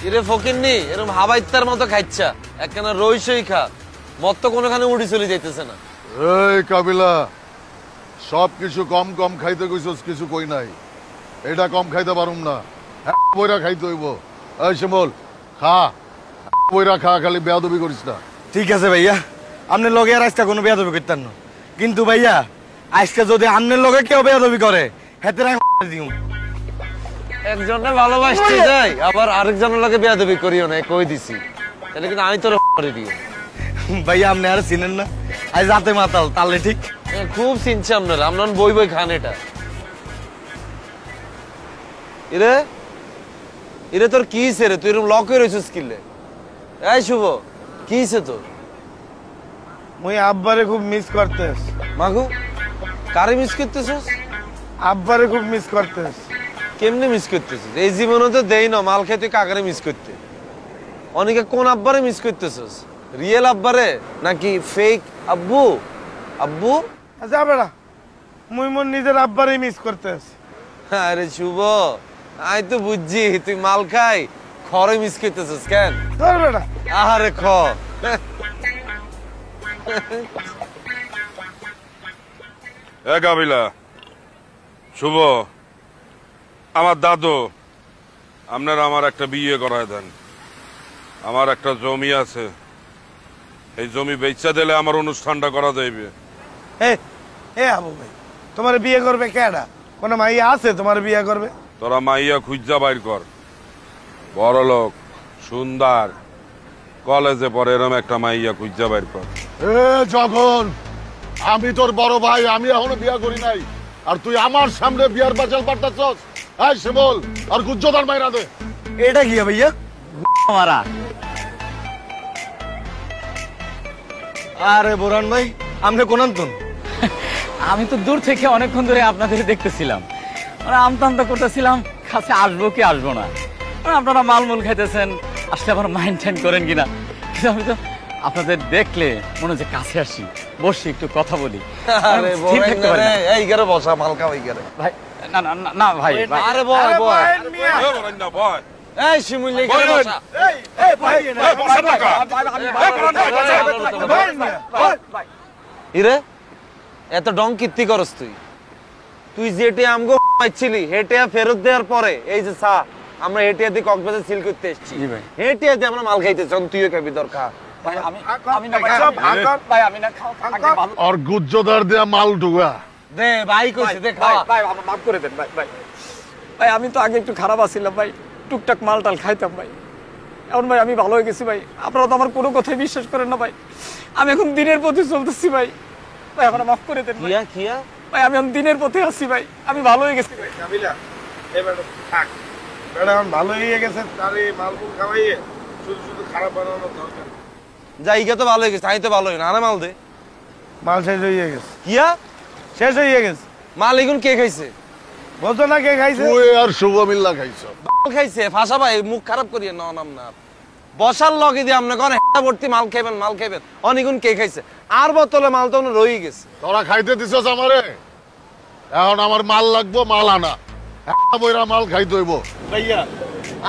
এরে ফকিন্নি এরকম হাবাইত্তার মতো খাইচ্ছা একখানা রইসই খা মত তো কোনোখানে উড়ি চলে যাইতেছে না। এই কাবিলা সব কিছু কম কম খাইতে কইছস, কিছু কই নাই। এটা কম খাইতে পারুম না, বইরা খাইতে হইব। এই শিমুল খা, বইরা খা, খালি বেয়াদবি করিস না। ঠিক আছে ভাইয়া, আপনার লগে আর আজকে কোনো বেয়াদবি করতেন না, কিন্তু ভাইয়া আজকে যদি আপনার লগে কেউ বেয়াদবি করে হেতে দিও। একজনে ভালোবাসতে যাই আবার আরেকজনের লগে বেয়াদবি করিও না, কই দিছি। তাহলে কিন্তু আমি তোর করে দিও। ভাইয়া আপনি আর চিনেন না, আজ রাতে মাতাল তাহলে ঠিক। খুব চিনছি আপনারা, আপনার বই বই খান এটা। ইরে ইরে তোর কি হইছে রে? তুই এরকম লক হয়ে রইছিস কিলে? এই শুভ কি হইছে তোর? মুই আব্বারে খুব মিস করতেছ। মাগু কারে মিস করতেছিস? আব্বারে খুব মিস করতেছ। কেমনে মিস করতেছিস? এই জীবনে তো দেই না মাল খেয়ে তুই কাকারে মিস করতে। অনেকে কোন আব্বারে মিস করতেছিস? রিয়েল আব্বারে নাকি ফেক আব্বু? আব্বু আচ্ছা বেড়া, মুই মোর নিজের আব্বারে মিস করতেছ। আরে শুভ আমি তো বুঝছি তুই মাল খাই খরে মিস করতেছিস কেন? ধর বেড়া। আরে খ কাবিলা শুভ, আমার দাদু আপনার আমার একটা বিয়ে করায় দেন। আমার একটা জমি আছে, এই জমি বেচা দিলে আমার অনুষ্ঠানটা করা যাইবে। এ আবু ভাই, তোমার বিয়ে করবে কেডা? কোন মাইয়া আছে তোমার বিয়ে করবে? তোরা মাইয়া খুঁজা বাইর কর, বড় লোক সুন্দর কলেজে পড়ে এরম একটা মাইয়া খুঁজা বাইর কর। যখন আমি তোর বড় ভাই, আমি এখনো বিয়া করি নাই, আর তুই আমার সামনে বিয়ার বাচাল পাঠাচ্ছস। এই শিমুল আর গুজ্জদার মাইরা দে। এটা কি ভাইয়া? মারা। আরে বোরান ভাই, আপনি কোন আনতুন? আমি তো দূর থেকে অনেকক্ষণ ধরে আপনাদের দেখতেছিলাম, আমতা আমতা করতেছিলাম কাছে আসবো কি আসবো না। আপনারা মালমূল খাইতেছেন, আসলে আবার মাইন্ড টাইন্ড করেন কিনা, কিন্তু আমি তো আপনাদের দেখলে মনে হচ্ছে কাছে আসি, বসি একটু কথা বলি। এই গেরে বসা মাল খাওয়াই গেরে ভাই। না না না ভাই, আরে বয় বয়। এই শিমুল গেরে বসা। ইরে এত ডং কীর্তি করস তুই? তুই যেটে আমগো পাইছিলি হেটিয়া ফেরত দেওয়ার পরে এই যে চা আমরা হেটিয়া দিয়ে কক্সবাজার সিল করতে এসেছি, হেটিয়া দিয়ে আমরা মাল খাইতে চান, তুইও খাবি দরকার। আর গুজ্জদার দেয়া মাল ঢুকা দে ভাই কইছে দে খাওয়া। ভাই মাফ করে দেন ভাই। ভাই ভাই আমি তো আগে একটু খারাপ আছিলাম ভাই, টুকটাক মাল টাল খাইতাম ভাই। এখন ভাই আমি ভালো হয়ে গেছি ভাই, আপনারা তো আমার কোনো কথাই বিশ্বাস করেন না ভাই। আমি এখন দিনের পথে চলতেছি ভাই, ভাই আমার মাফ করে দেন ভাই। ভাই আমি এখন দিনের পথে আসছি ভাই, আমি ভালো হয়ে গেছি ভাই। কাবিলা এবার থাক, বেড়া এখন ভালো হয়ে গেছে, তারে মালমুল খাওয়াইয়ে শুধু শুধু খারাপ বানানোর দরকার। যাই গা তো ভালো হয়ে গেছে, আমি তো ভালো হই না। আরে মাল দে। মাল শেষ হয়ে গেছে। কিয়া শেষ হয়ে গেছে? মাল এগুন কে খাইছে? বলছো না কে খাইছে? তুই আর শুভ মিল্লা খাইছো। মাল খাইছে ফাঁসা ভাই, মুখ খারাপ করিয়ে না নাম না বসার লগে দিয়ে আপনি কোন ভর্তি মাল খাইবেন মাল খাইবেন, অনিগুন কে খাইছে? আর বোতলে মাল তো রয়ে গেছে। তোরা খাইতে দিছস আমারে, এখন আমার মাল লাগবো, মাল আনা। বইরা মাল খাইতে হইব। ভাইয়া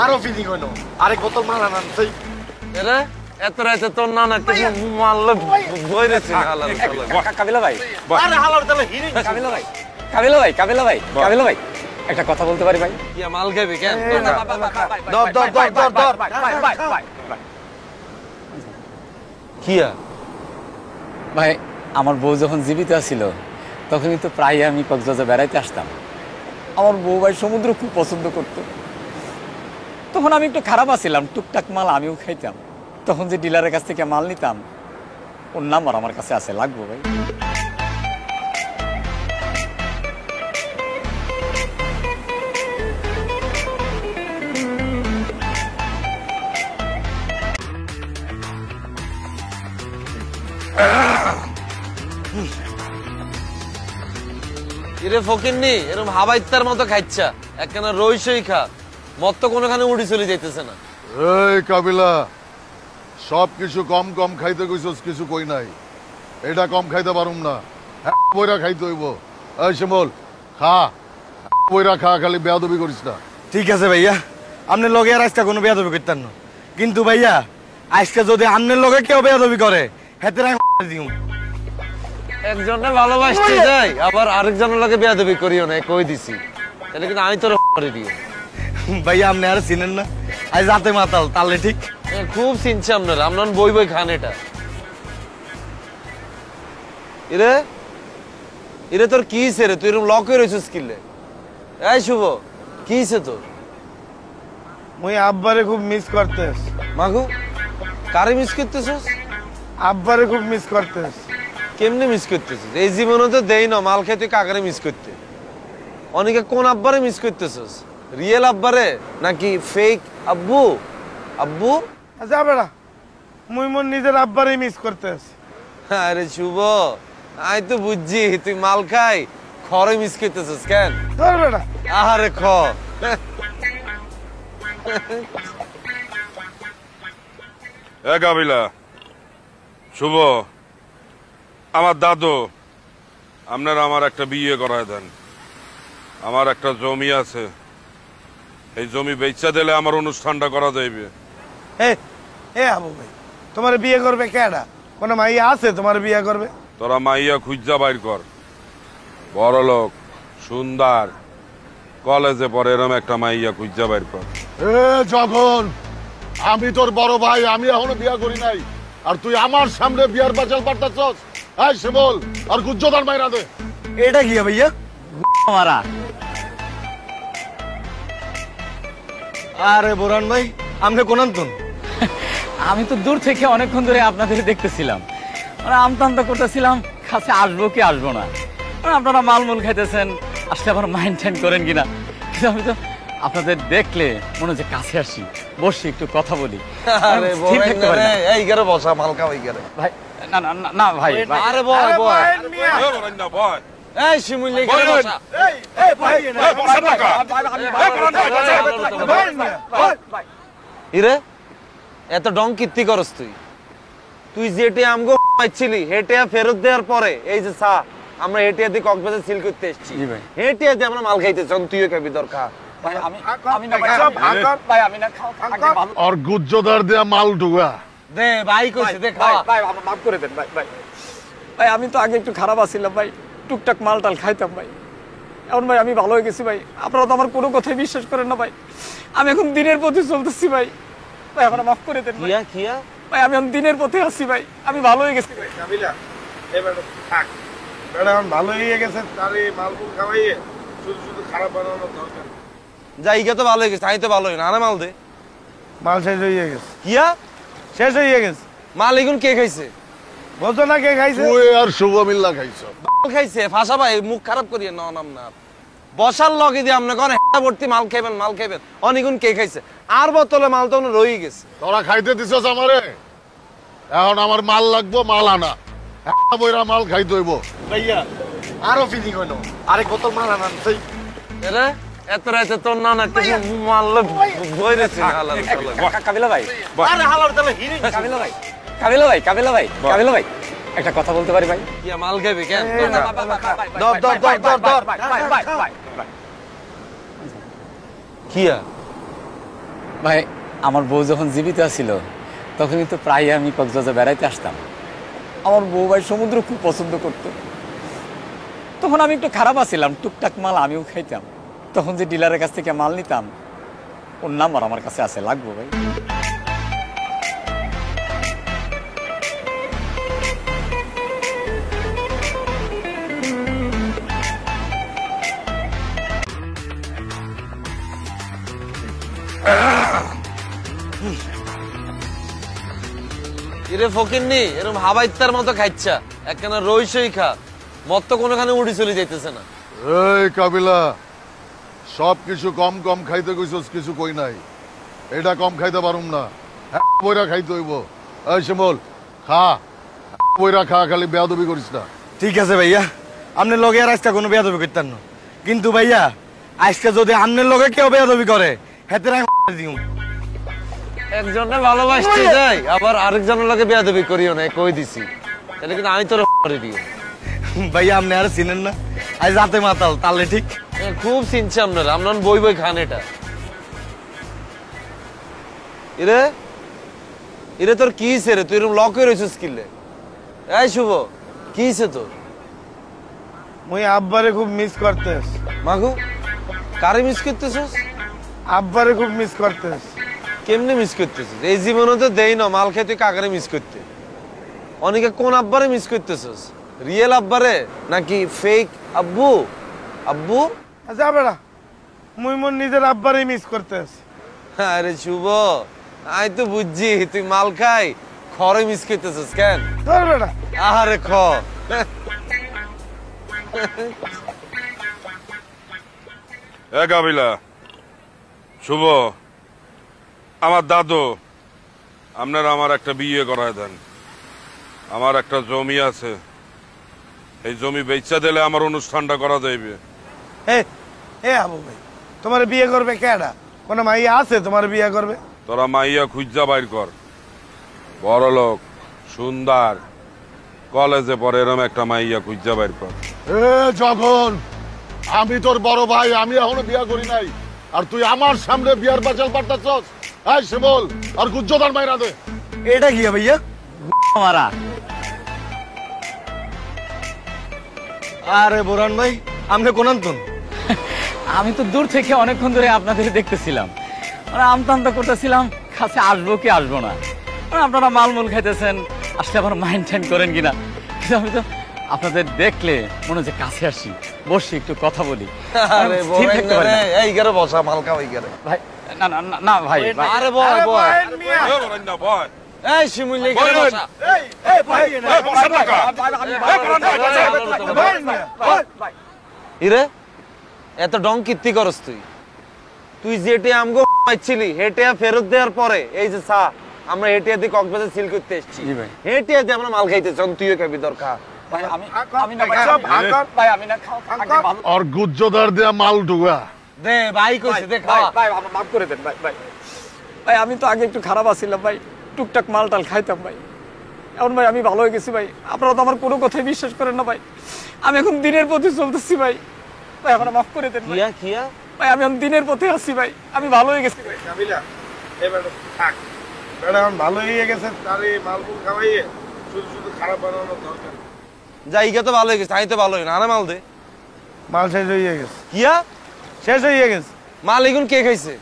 আরো ফিলিং হইলো, আরেক বোতল মাল আনান। সেই এরে এত রাতে তোর না না মারলে বইরেছি কাবিলা ভাই। আরে হালার তাহলে হিরিং। কাবিলা ভাই, কাবিলা ভাই, কাবিলা ভাই, কাবিলা ভাই একটা কথা বলতে পারি ভাই? কি মাল খাবি কেন? কিয়া ভাই আমার বউ যখন জীবিত ছিল তখন কিন্তু প্রায় আমি কক্সবাজার বেড়াইতে আসতাম। আমার বউ ভাই সমুদ্র খুব পছন্দ করতো, তখন আমি একটু খারাপ আছিলাম, টুকটাক মাল আমিও খাইতাম। তখন যে ডিলারের কাছ থেকে মাল নিতাম ওর নাম্বার আমার কাছে আছে, লাগবো ভাই? ইরে ফকিন্নি এরকম হাবাইত্তার মতো খাইচ্ছা একখানা রইসই খা মত তো কোনোখানে উড়ি চলে যাইতেছে না। এই কাবিলা সব কিছু কম কম খাইতে কইছস, কিছু কই নাই। এটা কম খাইতে পারুম না, বইরা খাইতে হইব। এই শিমুল খা, বইরা খা, খালি বেয়াদবি করিস না। ঠিক আছে ভাইয়া, আপনার লগে আর আজকে কোনো বেয়াদবি করতেন না, কিন্তু ভাইয়া আজকে যদি আপনার লগে কেউ বেয়াদবি করে হেতে দিও। একজনে ভালোবাসতে যাই আবার আরেকজনের লগে বেয়াদবি করিও না, কই দিছি। তাহলে কিন্তু আমি তোর করে দিও। ভাইয়া আপনি আর চিনেন না, আজ রাতে মাতাল তাহলে ঠিক। খুব চিনছে আপনারা, আপনার বই বই খান এটা। ইরে ইরে তোর কি হইছে রে? তুই এরকম লক হয়ে রইছিস কিলে? এই শুভ, কি হইছে তোর? মুই আব্বারে খুব মিস করতেছ। মাগু, কারে মিস করতেছিস? আব্বারে খুব মিস করতেছ। কেমনে মিস করতেছিস? এই জীবনে তো দেই না মাল খাই, তুই কাকারে মিস করতে? অনেকে কোন আব্বারে মিস করতেছিস? রিয়েল আব্বারে নাকি ফেক আব্বু? আব্বু আচ্ছা বেড়া, মুই মোর নিজের আব্বারে মিস করতেছ। আরে শুভ, আমি তো বুঝছি তুই মাল খাই খরে মিস করতেছিস কেন? ধর বেড়া। আরে খ এ কাবিলা, শুভ, আমার দাদু, আপনারা আমার একটা বিয়ে করায় দেন। আমার একটা জমি আছে, এই জমি বেচা দিলে আমার অনুষ্ঠানটা করা যাইবে। এ আবু ভাই, তোমার বিয়ে করবে কেডা? কোন মাইয়া আছে তোমার বিয়ে করবে? তোরা মাইয়া খুঁজা বাইর কর, বড় লোক, সুন্দর, কলেজে পড়ে এরম একটা মাইয়া খুঁজা বাইর কর। যখন আমি তোর বড় ভাই, আমি এখনো বিয়া করি নাই, আর তুই আমার সামনে বিয়ার বাচাল পাঠাচ্ছস? এই শিমল, আর গুজ্জদার মাইরা দে। এটা কি ভাইয়া? মারা আরে বোরান ভাই, আপনি কোন আনতুন? আমি তো দূর থেকে অনেকক্ষণ ধরে আপনাদের দেখতেছিলাম, মানে আমতা আমতা করতেছিলাম কাছে আসবো কি আসবো না। আপনারা মালমূল খাইতেছেন, আসলে আবার মাইন্ড টাইন্ড করেন কিনা, কিন্তু আমি তো আপনাদের দেখলে মনে হচ্ছে কাছে আসি, বসি, একটু কথা বলি। আরে স্থির থাকতে পারি না। এই গেরে বসা মাল খাও এই গেরে। ভাই না না না, না ভাই ভাই। আরে বয় বয়। এ বলেন না, বয়। এই শিমুল এই গেরে বসা। ইরে এত ডং কীর্তি করস তুই? তুই যেটে আমগো পাইছিলি হেটিয়া ফেরত দেওয়ার পরে এই যে চা আমরা হেটিয়া দিয়ে কক্সবাজার সিল করতে এসেছি, জি ভাই। হেটিয়া দিয়ে আমরা মাল খাইতে চান, তুইও খাবি দরকার। ভাই আমি না ভাই, ভাই আমি না খাও আগে ভালো। আর গুজ্জদার দিয়া মাল ঢুকা দে ভাই কইছে দে ভাই খা। ভাই আমার মাফ করে দেন ভাই। ভাই ভাই আমি তো আগে একটু খারাপ আছিলাম ভাই, টুকটাক মাল টাল খাইতাম ভাই। এখন ভাই আমি ভালো হয়ে গেছি ভাই, আপনারা তো আমার কোনো কথাই বিশ্বাস করেন না ভাই। আমি এখন দিনের পথে চলতেছি ভাই, ভাই আমার মাফ করে দেন ভাই। কিয়া কিয়া ভাই আমি এখন দিনের পথে আসছি ভাই, আমি ভালো হয়ে গেছি ভাই। কাবিলা, এবার থাক বেড়া, এখন ভালো হয়ে গেছে, তারে মালমুল খাওয়াইয়ে শুধু শুধু খারাপ বানানোর দরকার নেই। জায়গা তো ভালো হয়ে গেছে, আমি তো ভালো হই না। আরে মাল দে। মাল শেষ হয়ে গেছে, কিয়া শেষ হয়ে গেছে। মাল এগুন কে খাইছে? বলতো না কে খাইছে? তুই আর শুভ মিল্লা খাইছ। মাল খাইছে ফাঁসা ভাই, মুখ খারাপ করিয়ে না নাম না বসার লগে দিয়ে আপনি কোন ভর্তি মাল খাইবেন মাল খাইবেন, অনিগুন কে খাইছে? আর বোতলে মাল তো রয়ে গেছে। তোরা খাইতে দিছস আমারে, এখন আমার মাল লাগবো, মাল আনা। বইরা মাল খাইতে হইব। ভাইয়া আরো ফিলিং হইলো, আরেক বোতল মাল আনান। এরে এত রাতে তোর না না মারলে বইরেছে কাবিলা ভাই, আরে হালার তাহলে হিরিং। কাবিলা ভাই, কাবিলা ভাই, কাবিলা ভাই, কাবিলা ভাই, একটা কথা বলতে পারি ভাই? কিয়া মাল খাইবে কেন? কিয়া ভাই আমার বউ যখন জীবিত ছিল তখন কিন্তু প্রায় আমি কক্সবাজার বেড়াইতে আসতাম। আমার বউ ভাই সমুদ্র খুব পছন্দ করত, তখন আমি একটু খারাপ আছিলাম, টুকটাক মাল আমিও খাইতাম। তখন যে ডিলারের কাছ থেকে মাল নিতাম, ওর নাম্বার আমার কাছে আছে, লাগবো ভাই? ইরে ফকিন্নি এরকম হাবাইত্তার মতো খাইছা, একখানা রইসই খা, মত তো কোনোখানে উড়ি চলে যাইতেছে না। এই কাবিলা, সব কিছু কম কম খাইতে কইছস, কিছু কই নাই। এটা কম খাইতে পারুম না, বইরা খাইতে হইব। এই শিমল, খা, বইরা খা, খালি বেয়াদবি করিস না। ঠিক আছে ভাইয়া, আপনার লগে আর আজকে কোনো বেয়াদবি করতেন না, কিন্তু ভাইয়া আজকে যদি আপনার লগে কেউ বেয়াদবি করে হেতে দিও। একজনে ভালোবাসতে যাই আবার আরেকজনের লগে বেয়াদবি করিও না, কই দিছি। তাহলে কিন্তু আমি তোর করে দিও। ভাইয়া আপনি আর চিনেন না, আজ রাতে মাতাল তাহলে ঠিক। খুব চিনছে আপনারা, আপনার বই বই খান এটা। ইরে ইরে তোর কি হইছে রে? তুই এরকম লক হয়ে রয়েছিস কিলে? এই শুভ, কি হইছে তোর? মুই আব্বারে খুব মিস করতেছ। মাগো, কারে মিস করতেছিস? আব্বারে খুব মিস করতেছ। কেমনে মিস করতেছিস? এই জীবনে তো দেই না মাল খেয়ে তুই কাকারে মিস করতে। অনেকে কোন আব্বারে মিস করতেছিস? রিয়েল আব্বারে নাকি ফেক আব্বু? আব্বু যা বেড়া, মুই মোর নিজের আব্বারে মিস করতেছ। আরে শুভ, আমি তো বুঝছি তুই মাল খাই খরে মিস করতেছিস কেন? ধর বেড়া। আরে খ এ কাবিলা, শুভ, আমার দাদু, আপনারা আমার একটা বিয়ে করায় দেন। আমার একটা জমি আছে, এই জমি বেচা দিলে আমার অনুষ্ঠানটা করা যাইবে। এ আবু ভাই, তোমার বিয়ে করবে কেডা? কোন মাইয়া আছে তোমার বিয়ে করবে? তোরা মাইয়া খুঁজা বাইর কর, বড় লোক, সুন্দর, কলেজে পড়ে এরম একটা মাইয়া খুঁজা বাইর কর। যখন আমি তোর বড় ভাই, আমি এখনো বিয়া করি নাই, আর তুই আমার সামনে বিয়ার বাচাল পাঠাচ্ছস? এই শিমল, আর গুজ্জদার মাইরা দে। এটা কি ভাইয়া? মারা। আরে বোরান ভাই, আপনি কোন আনতুন? আমি তো দূর থেকে অনেকক্ষণ ধরে আপনাদের দেখতেছিলাম, মানে আমতা আমতা করতেছিলাম কাছে আসবো কি আসবো না। আপনারা মালমূল খাইতেছেন, আসলে আবার মাইন্ড টাইন করেন কিনা, কিন্তু আমি তো আপনাদের দেখলে মনে হচ্ছে কাছে আসি, বসি, একটু কথা বলি। আরে স্থির থাকতে পারি না। এই গেরে বসা মাল খাওয়াই গেরে। ভাই না না না, না ভাই, ভাই। আরে বয় বয়। এ বলেন না, বয়। এই শিমুল এই গেরে বসা। ইরে এত ডং কীর্তি করস তুই? তুই যেটে আমগো পাইছিলি হেটে ফেরত দেওয়ার পরে এই যে চা আমরা হেটে দিয়ে কক্সবাজার সিল করতে এসেছি, জি ভাই। হেটে দিয়ে আমরা মাল খাইতে চান, তুইও খাবি দরকার। ভাই আমি না ভাই, ভাই আমি না খাও, আগে ভালো। আর গুজ্জদার দিয়া মাল ঢুকা দে ভাই কইছে দে ভাই খাওয়া। ভাই আমাকে মাফ করে দেন ভাই। ভাই ভাই আমি তো আগে একটু খারাপ আছিলাম ভাই, টুকটাক মাল টাল খাইতাম ভাই। এখন ভাই আমি ভালো হয়ে গেছি ভাই, আপনারা তো আমার কোনো কথাই বিশ্বাস করেন না ভাই। আমি এখন দিনের পথে চলতেছি ভাই, ভাই আমার মাফ করে দেন ভাই। কিয়া কিয়া ভাই আমি এখন দিনের পথে আছি ভাই, আমি ভালো হয়ে গেছি ভাই। কাবিলা, এ বেটা থাক। বেটা এখন ভালো হয়ে গেছে, তার এই মালপুর খাওয়াইয়ে শুধু শুধু খারাপ বানানোর দরকার নেই। জায়গা তো ভালো হয়ে গেছে, আমি তো ভালো হই না। আরে মাল দে। মাল শেষ হয়ে গেছে, কিয়া শেষ হয়ে গেছে। মাল এগুন কে খাইছে?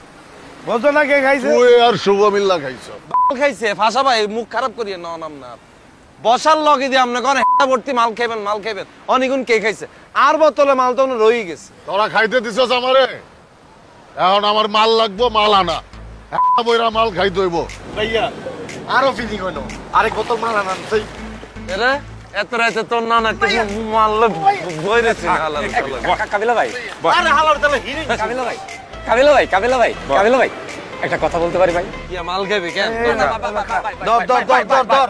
বলছো না কে খাইছে? তুই আর শুভ মিল্লা খাইছ। মাল খাইছে ফাঁসা ভাই, মুখ খারাপ করিয়ে ন নাম না বসার লগে দিয়ে আপনি কোন ভর্তি মাল খাইবেন মাল খাইবেন, অনেকগুণ কে খাইছে? আর বোতলে মাল তো রয়ে গেছে। তোরা খাইতে দিছস আমারে, এখন আমার মাল লাগবো, মাল আনা। বইরা মাল খাইতে হইব। ভাইয়া আরো ফিলিং হইলো, আরেক বোতল মাল আনান। এরে এত রাতে তোর না না কিছু মারলে বইরেছে হালাল কাবিলা ভাই, আরে হালার তাহলে হিরিং। কাবিলা ভাই, কাবিলা ভাই, কাবিলা ভাই, কাবিলা ভাই, একটা কথা বলতে পারি ভাই? কিয়া মাল খাইবে কেন? ধর ধর ধর ধর ধর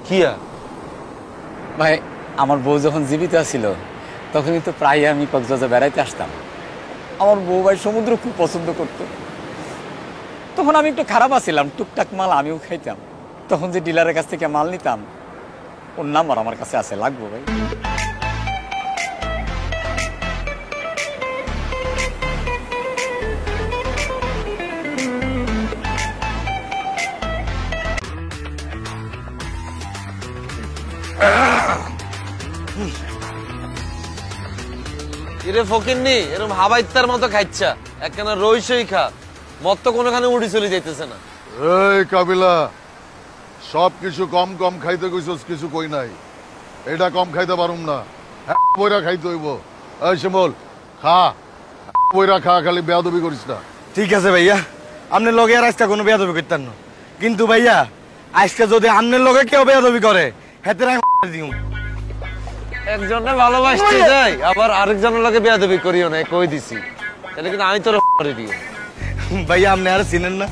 কিয়া ভাই, আমার বউ যখন জীবিত ছিল তখন কিন্তু প্রায় আমি কক্সবাজার বেড়াইতে আসতাম। আমার বউ ভাই সমুদ্র খুব পছন্দ করত। তখন আমি একটু খারাপ আছিলাম, টুকটাক মাল আমিও খাইতাম। তখন যে ডিলারের কাছ থেকে মাল নিতাম, ওর নাম্বার আমার কাছে আছে, লাগবো ভাই? ইরে ফকিন্নি এরকম হাবাইত্তার মতো খাইচ্ছা, একখানা রইসই খা, মত তো কোনোখানে উড়ি চলে যাইতেছে না। এই কাবিলা, সব কিছু কম কম খাইতে কইছস, কিছু কই নাই। এটা কম খাইতে পারুম না, বইরা খাইতে হইব। এই শিমল, খা বইরা খা, খালি বেয়াদবি করিস না। ঠিক আছে ভাইয়া, আপনার লগে আর আজকে কোনো বেয়াদবি করতেন না, কিন্তু ভাইয়া আজকে যদি আপনার লগে কেউ বেয়াদবি করে হেতে দিও। একজনে ভালোবাসতে যাই আবার আরেকজনের লগে বেয়াদবি করিও না, কই দিছি। তাহলে কিন্তু আমি তোর করে দিও। ভাইয়া আপনি আর চিনেন না,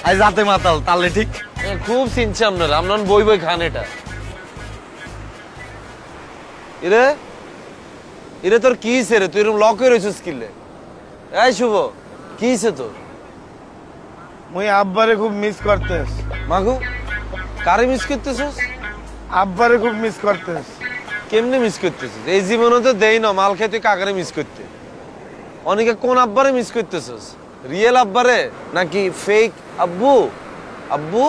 আজ রাতে মাতাল তাহলে ঠিক। খুব চিনছে আপনারা, আপনার বই বই খান এটা। ইরে ইরে তোর কি হইছে রে? তুই এরকম লক হয়ে রয়েছিস কিলে? এই শুভ, কি হইছে তোর? মুই আব্বারে খুব মিস করতেছ। মাগো, কারে মিস করতেছিস? আব্বারে খুব মিস করতেছ। কেমনে মিস করতেছিস? এই জীবনে তো দেই না মাল খেয়ে তুই কাকারে মিস করতে। অনেকে কোন আব্বারে মিস করতেছিস? রিয়েল আব্বারে নাকি ফেক আব্বু? আব্বু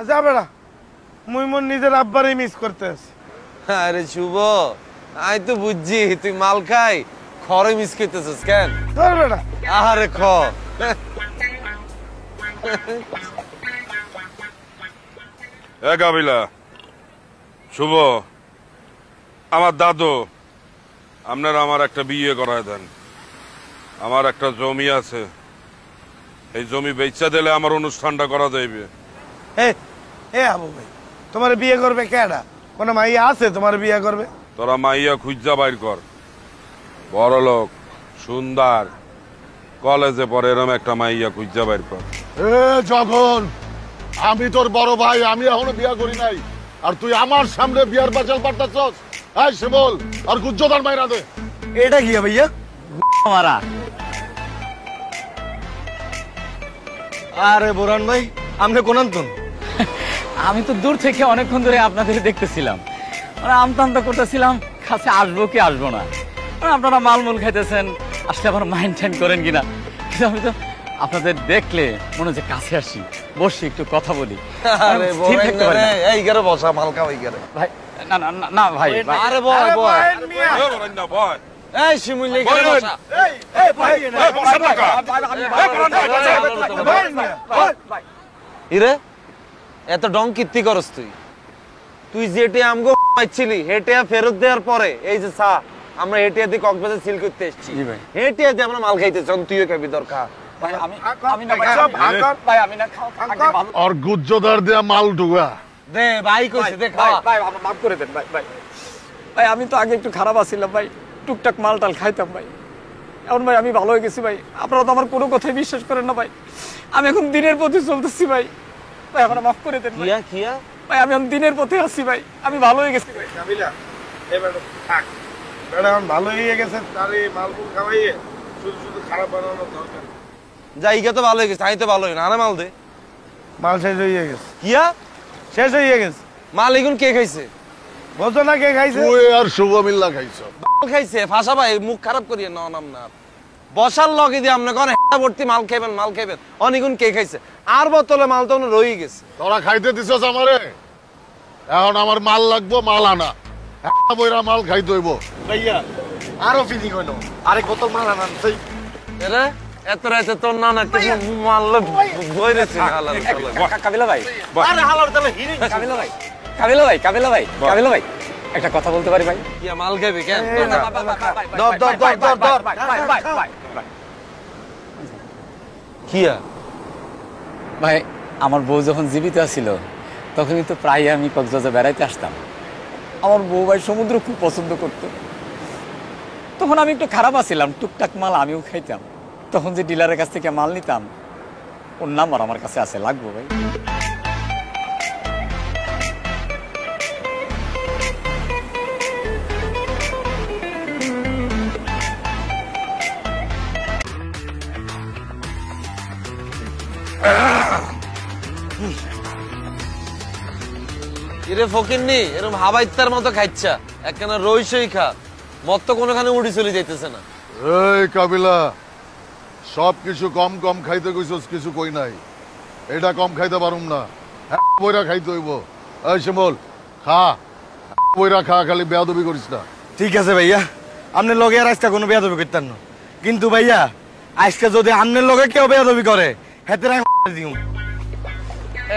যা বেড়া, মুই মোর নিজের আব্বারই মিস করতেছি। আরে শুভ, আমি তো বুঝছি তুই মাল খাই খরে মিস করতেছিস কেন? ধর বেড়া, আরে খ এ কাবিলা, শুভ, আমার দাদু, আপনারা আমার একটা বিয়ে করায় দেন। আমার একটা জমি আছে, এই জমি বেচা দিলে আমার অনুষ্ঠানটা করা যাইবে। এ আবু ভাই, তোমার বিয়ে করবে কেডা? কোন মাইয়া আছে তোমার বিয়ে করবে? তোরা মাইয়া খুঁজা বাইর কর, বড় লোক, সুন্দর, কলেজে পড়ে এরম একটা মাইয়া খুঁজা বাইর কর। এ জগন, আমি তোর বড় ভাই, আমি এখনো বিয়া করি নাই, আর তুই আমার সামনে বিয়ার বাচাল পাঠাচ্ছস? এই শিমল, আর গুজ্জদার মাইরা দে। এটা কি ভাইয়া? মারা আরে বোরান ভাই, আপনি কোন আনতুন? আমি তো দূর থেকে অনেকক্ষণ ধরে আপনাদের দেখতেছিলাম, মানে আমতা আমতা করতেছিলাম কাছে আসবো কি আসবো না। মানে আপনারা মালমূল খাইতেছেন, আসলে আবার মাইন্ড টাইন করেন কিনা, কিন্তু আমি তো আপনাদের দেখলে মনে হচ্ছে কাছে আসি, বসি, একটু কথা বলি। আরে স্থির থাকতে পারি না। এই গেরে বসা মাল খাওয়াই গেরে। ভাই না না না, না ভাই ভাই। আরে বয় বয়। এ বলেন না, বয়। এই শিমুল গেরে বসা। ইরে এত ডং কীর্তি করস তুই? তুই যেটে আমগো পাইছিলি হেটে ফেরত দেওয়ার পরে এই যে চা আমরা হেটে দিয়ে কক্সবাজার সিল করতে এসেছি, জি ভাই। হেটে দিয়ে আমরা মাল খাইতে চান, তুইও খাবি দরকার। ভাই আমি না ভাই, আমি না খাও ভালো। আর গুজ্জদার দেয়া মাল ঢুকা দে ভাই কইছে দে খা। ভাই আমার মাফ করে দেন ভাই। ভাই ভাই আমি তো আগে একটু খারাপ আছিলাম ভাই, টুকটাক মাল টাল খাইতাম ভাই। এখন ভাই আমি ভালো হয়ে গেছি ভাই, আপনারা তো আমার কোনো কথাই বিশ্বাস করেন না ভাই। আমি এখন দিনের পথে চলতেছি ভাই। ভাই আমার মাফ করে দেন ভাই। কিয়া কিয়া ভাই আমি এখন দিনের পথে আসছি ভাই, আমি ভালো হয়ে গেছি ভাই। কাবিলা, এ বেড়া থাক, বেড়া এখন ভালো হয়ে গেছে, তার এই মালপুর খাওয়াইয়ে শুধু শুধু খারাপ বানানোর দরকার নেই। জায়গা তো ভালো হয়ে গেছে, আমি তো ভালো হই না। আরে মাল দে। মাল শেষ হয়ে গেছে, কিয়া শেষ হয়ে গেছে। মাল এগুন কে খাইছে? বলছো না কে খাইছে? তুই আর শুভ মিল্লা খাইছ। মাল খাইছে ফাঁসা ভাই, মুখ খারাপ করিয়ে ন নাম না বসার লগে দিয়ে আপনি কোন ভর্তি মাল খাইবেন মাল খাইবেন, অনেকগুণ কে খাইছে? আর বোতলে মাল তো রয়ে গেছে। তোরা খাইতে দিছস আমারে, এখন আমার মাল লাগবো, মাল আনা। একটা বইরা মাল খাইতে হইব। ভাইয়া আরো ফিলিং হইলো, আরেক বোতল মাল আনান সেই। এরে এত রাতে তোর নানা কিছু মারলে বইরেছে হালাল কাবিলা ভাই, আরে হালার তাহলে হিরো কাবিলা ভাই, কাবিলা ভাই, কাবিলা ভাই, কাবিলা ভাই, একটা কথা বলতে পারি ভাই? কিয়া মাল খাবি কেন? কিয়া ভাই আমার বউ যখন জীবিত ছিল তখন কিন্তু প্রায় আমি কক্সবাজার বেড়াইতে আসতাম। আমার বউ ভাই সমুদ্র খুব পছন্দ করতো। তখন আমি একটু খারাপ আছিলাম, টুকটাক মাল আমিও খাইতাম। তখন যে ডিলারের কাছ থেকে মাল নিতাম, ওর নাম্বার আমার কাছে আছে, লাগবো ভাই? এরে ফকিন্নি এরকম হাবা ইত্তার মতো খাইচ্ছা, একখানা রইসই খা, মত তো কোনোখানে উড়ি চলে যাইতেছে না। এই কাবিলা, সব কিছু কম কম খাইতে কইছস, কিছু কই নাই। এটা কম খাইতে পারুম না, বইরা খাইতে হইব। এই শিমল, খা বইরা খা, খালি বেয়াদবি করিস না। ঠিক আছে ভাইয়া, আপনার লগে আর আজকে কোনো বেয়াদবি করতেন না, কিন্তু ভাইয়া আজকে যদি আপনার লগে কেউ বেয়াদবি করে হেতে দিও।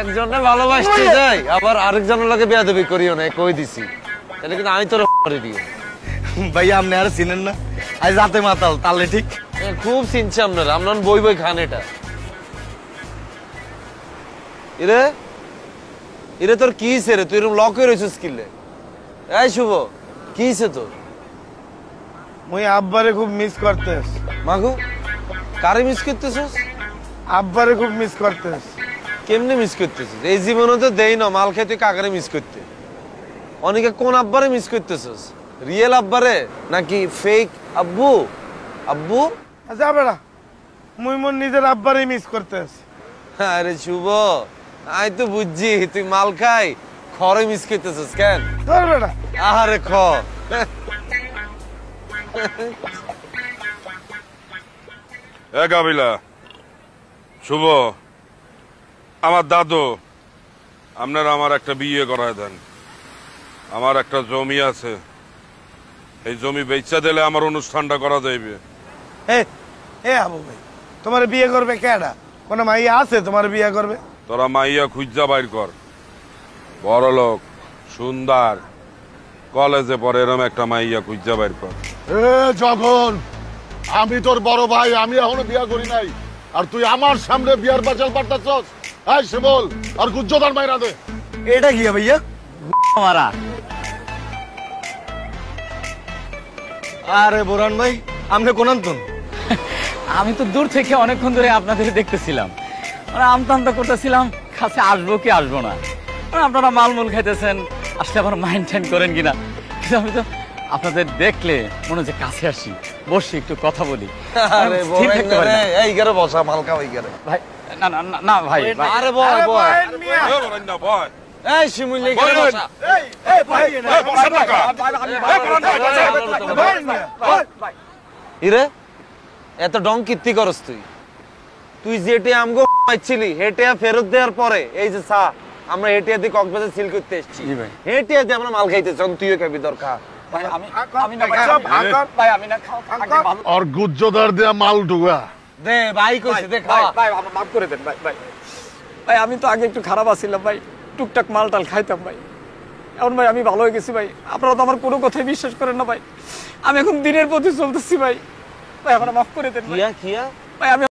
একজনে ভালোবাসতে যাই আবার আরেকজনের লগে বেয়াদবি করিও না, কই দিছি। তাহলে কিন্তু আমি তোর করে দিও। ভাইয়া আপনি আর চিনেন না, আজ রাতে মাতাল তাহলে ঠিক। খুব চিনছে আপনারা, আপনার বই বই খান এটা। ইরে ইরে তোর কি হইছে রে? তুই এরকম লক হয়ে রয়েছিস কিলে? এই শুভ, কি হইছে তোর? মুই আব্বারে খুব মিস করতেছ। মাগু কারে মিস করতেছিস? আব্বারে খুব মিস করতেছ। কেমনে মিস করতেছিস? এই জীবনে তো দেই না মাল খেয়ে তুই কাকারে মিস করতে। অনেকে কোন আব্বারে মিস করতেছিস? রিয়েল আব্বারে নাকি ফেক আব্বু? আব্বু যা বেড়া, মুই মোর নিজের আব্বারই মিস করতেছ। আরে শুভ, আমি তো বুঝছি তুই মাল খাই খরে মিস করতেছিস কেন? ধর বেড়া, আরে খ এ কাবিলা, শুভ, আমার দাদু, আপনারা আমার একটা বিয়ে করায় দেন। আমার একটা জমি আছে, এই জমি বেচা দিলে আমার অনুষ্ঠানটা করা যাইবে। এ আবু ভাই, তোমার বিয়ে করবে কেডা? কোন মাইয়া আছে তোমার বিয়ে করবে? তোরা মাইয়া খুঁজা বাইর কর, বড় লোক, সুন্দর, কলেজে পড়ে এরম একটা মাইয়া খুঁজা বাইর কর। যখন আমি তোর বড় ভাই, আমি এখনো বিয়া করি নাই, আর তুই আমার সামনে বিয়ার বাচাল পাঠাচ্ছস? এই শিমল, আর গুজ্জদার মাইরা দে। এটা কি ভাইয়া? মারা আরে বোরান ভাই, আপনি কোন আনতুন? আমি তো দূর থেকে অনেকক্ষণ ধরে আপনাদের দেখতেছিলাম, মানে আমতামতা করতেছিলাম কাছে আসবো কি আসবো না। মানে আপনারা মালমূল খাইতেছেন, আসলে আবার মাইন্ড টাইন্ড করেন কিনা, কিন্তু আমি তো আপনাদের দেখলে মনে হচ্ছে কাছে আসি, বসি, একটু কথা বলি। আরে স্থির থাকতে পারি না। এই গেরে বসা মালকা ওই গেরে। ভাই না না না, না ভাই ভাই। আরে বয় বয়। এ বলেন না, ভয়। এই শিমুল এই গেরে বসা। ইরে এত ডং কীর্তি করস তুই? তুই যেটে আমগো পাইছিলি হেটে ফেরত দেওয়ার পরে এই যে চা আমরা হেটিয়া দিয়ে কক্সবাজার সিল করতে এসেছি, জি ভাই। হেটিয়া দিয়ে আমরা মাল খাইতেছি, তুইও খাবি দরকার। ভাই আমি না ভাই, আমি না খাও আগে ভালো। আর গুজ্জদার দেয়া মাল ঢুকা দে ভাই কইছে দে খা। ভাই মাফ করে দেন ভাই। ভাই ভাই আমি তো আগে একটু খারাপ আছিলাম ভাই, টুকটাক মাল টাল খাইতাম ভাই। এখন ভাই আমি ভালো হয়ে গেছি ভাই, আপনারা তো আমার কোনো কথাই বিশ্বাস করেন না ভাই। আমি এখন দিনের প্রতি চলতেছি ভাই। ভাই আমার মাফ করে দেন ভাই। কিয়া ভাই আমি